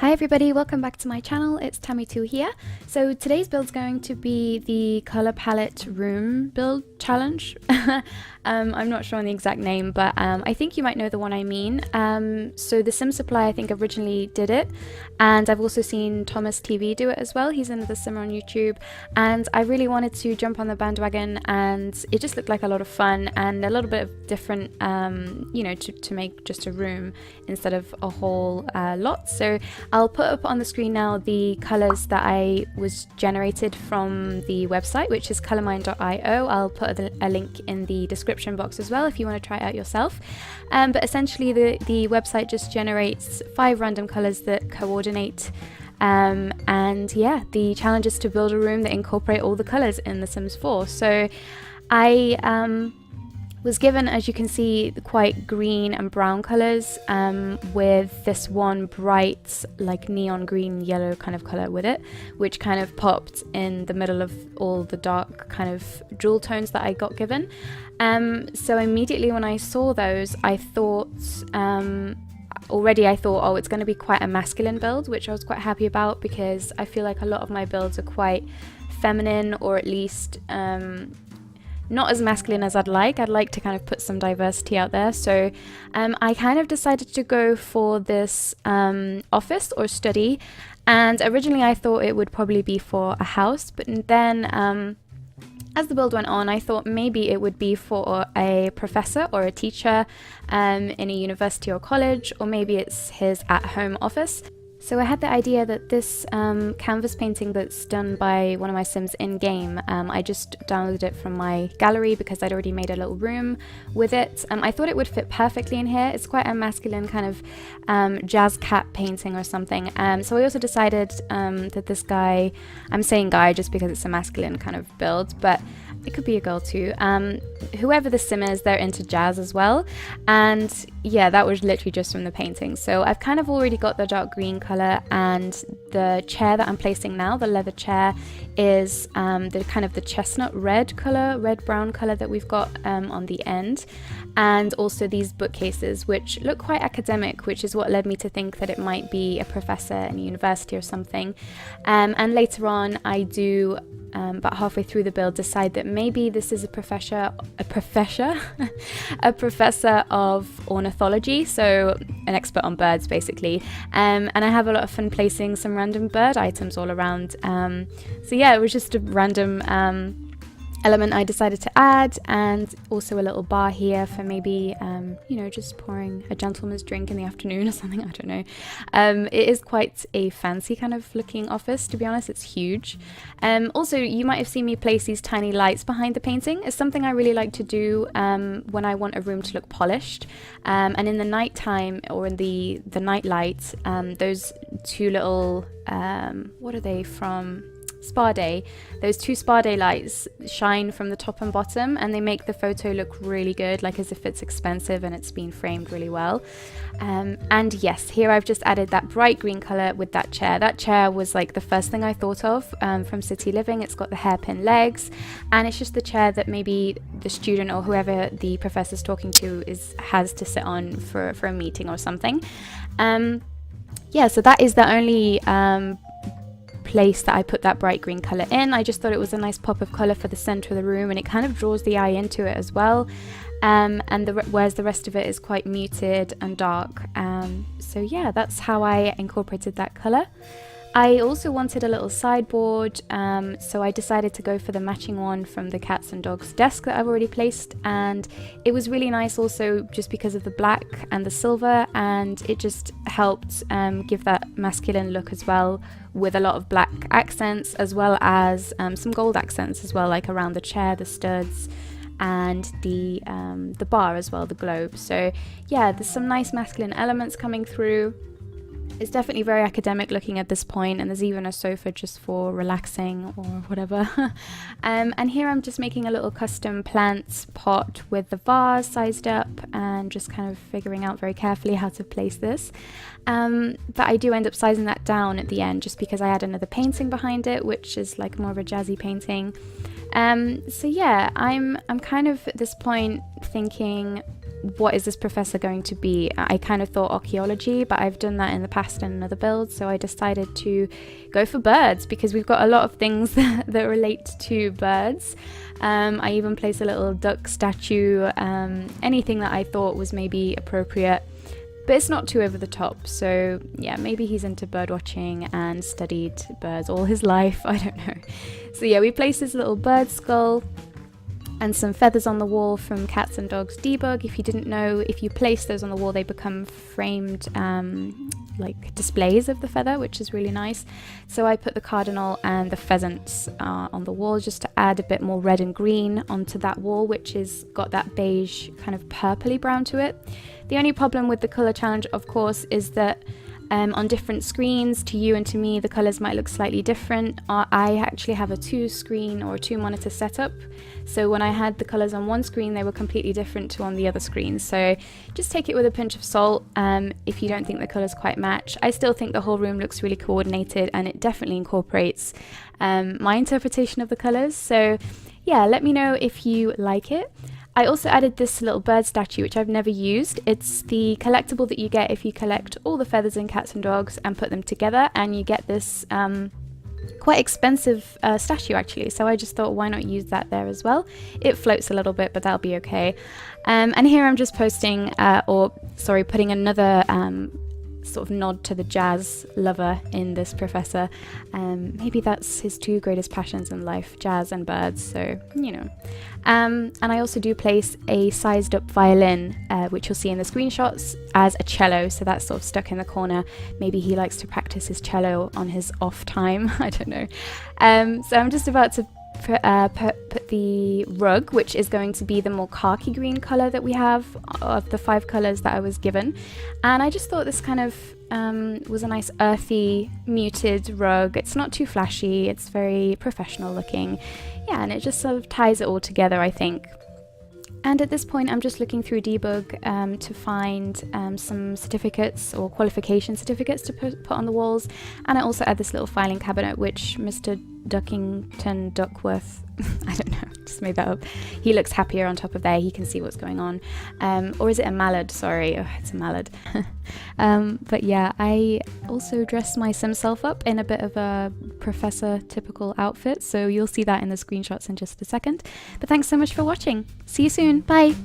Hi everybody, welcome back to my channel. It's Tamitou here. So today's build is going to be the color palette room build challenge. I'm not sure on the exact name, but I think you might know the one I mean. So the Sim Supply I think originally did it, and I've also seen Thomas TV do it as well. He's another simmer on YouTube, and I really wanted to jump on the bandwagon, and it just looked like a lot of fun and a little bit of different, you know, to make just a room instead of a whole lot. So I'll put up on the screen now the colors that I was generated from the website, which is colormine.io. I'll put a link in the description box as well if you want to try it out yourself. But essentially the website just generates 5 random colors that coordinate, and yeah, the challenge is to build a room that incorporate all the colors in The Sims 4. So I was given, as you can see, quite green and brown colors, with this one bright like neon green yellow kind of color with it, which kind of popped in the middle of all the dark kind of jewel tones that I got given. So immediately when I saw those, I thought oh, it's going to be quite a masculine build, which I was quite happy about, because I feel like a lot of my builds are quite feminine, or at least not as masculine as I'd like. I'd like to kind of put some diversity out there. So I kind of decided to go for this office or study, and originally I thought it would probably be for a house, but then as the build went on, I thought maybe it would be for a professor or a teacher in a university or college, or maybe it's his at-home office. So I had the idea that this canvas painting that's done by one of my Sims in-game, I just downloaded it from my gallery because I'd already made a little room with it. I thought it would fit perfectly in here. It's quite a masculine kind of jazz cat painting or something. So I also decided that this guy, I'm saying guy just because it's a masculine kind of build, but it could be a girl too. Whoever the sim is, they're into jazz as well. And yeah, that was literally just from the painting. So I've kind of already got the dark green color, and the chair that I'm placing now, the leather chair, is the kind of the chestnut red color, red-brown color that we've got on the end. And also these bookcases, which look quite academic, which is what led me to think that it might be a professor in a university or something. And later on, I do, about halfway through the build, decide that maybe this is a professor of ornithology, so an expert on birds basically. And I have a lot of fun placing some random bird items all around. So yeah, it was just a random element I decided to add, and also a little bar here for maybe you know, just pouring a gentleman's drink in the afternoon or something, I don't know. It is quite a fancy kind of looking office, to be honest. It's huge. Also, you might have seen me place these tiny lights behind the painting. It's something I really like to do when I want a room to look polished, and in the night time, or in the night light, those two little what are they from? Spa Day. Those 2 Spa Day lights shine from the top and bottom, and they make the photo look really good, like as if it's expensive and it's been framed really well. And yes, here I've just added that bright green color with that chair. That chair was like the first thing I thought of from City Living. It's got the hairpin legs, and it's just the chair that maybe the student or whoever the professor's talking to has to sit on for a meeting or something. Yeah, so that is the only place that I put that bright green color in. I just thought it was a nice pop of color for the center of the room, and it kind of draws the eye into it as well. And whereas the rest of it is quite muted and dark. So yeah, that's how I incorporated that color. I also wanted a little sideboard, so I decided to go for the matching one from the cats and dogs desk that I've already placed, and it was really nice also just because of the black and the silver, and it just helped give that masculine look as well, with a lot of black accents as well as some gold accents as well, like around the chair, the studs, and the bar as well, the globe. So yeah, there's some nice masculine elements coming through. It's definitely very academic looking at this point, and there's even a sofa just for relaxing or whatever. And here I'm just making a little custom plant pot with the vase sized up, and just kind of figuring out very carefully how to place this. But I do end up sizing that down at the end, just because I had another painting behind it, which is like more of a jazzy painting. So yeah, I'm kind of at this point thinking, what is this professor going to be? I kind of thought archaeology, but I've done that in the past in another build, so I decided to go for birds because we've got a lot of things that relate to birds. I even placed a little duck statue, anything that I thought was maybe appropriate, but it's not too over the top. So yeah, maybe he's into bird watching and studied birds all his life, I don't know. So yeah, we placed this little bird skull and some feathers on the wall from Cats and Dogs Debug. If you didn't know, if you place those on the wall, they become framed like displays of the feather, which is really nice. So I put the cardinal and the pheasants on the wall just to add a bit more red and green onto that wall, which has got that beige kind of purpley brown to it. The only problem with the color challenge, of course, is that on different screens, to you and to me, the colors might look slightly different. I actually have a 2-screen or a 2-monitor setup, so when I had the colors on one screen, they were completely different to on the other screen. So just take it with a pinch of salt if you don't think the colors quite match. I still think the whole room looks really coordinated, and it definitely incorporates my interpretation of the colors. So yeah, let me know if you like it. I also added this little bird statue, which I've never used. It's the collectible that you get if you collect all the feathers in Cats and Dogs and put them together, and you get this quite expensive statue actually. So I just thought, why not use that there as well? It floats a little bit, but that'll be okay. And here I'm just posting, putting another sort of nod to the jazz lover in this professor. Maybe that's his 2 greatest passions in life, jazz and birds, so you know. And I also do place a sized up violin, which you'll see in the screenshots, as a cello, so that's sort of stuck in the corner. Maybe he likes to practice his cello on his off time, I don't know. So I'm just about to put the rug, which is going to be the more khaki green color that we have of the 5 colors that I was given, and I just thought this kind of was a nice earthy muted rug. It's not too flashy, it's very professional looking, yeah, and it just sort of ties it all together, I think. And at this point I'm just looking through Debug to find some certificates or qualification certificates to put on the walls, and I also add this little filing cabinet which Mr. Duckworth, I don't know, just made that up. He looks happier on top of there, he can see what's going on. Or is it a mallard? Sorry, oh, it's a mallard. But yeah, I also dressed my sim self up in a bit of a professor typical outfit, so you'll see that in the screenshots in just a second. But thanks so much for watching. See you soon. Bye!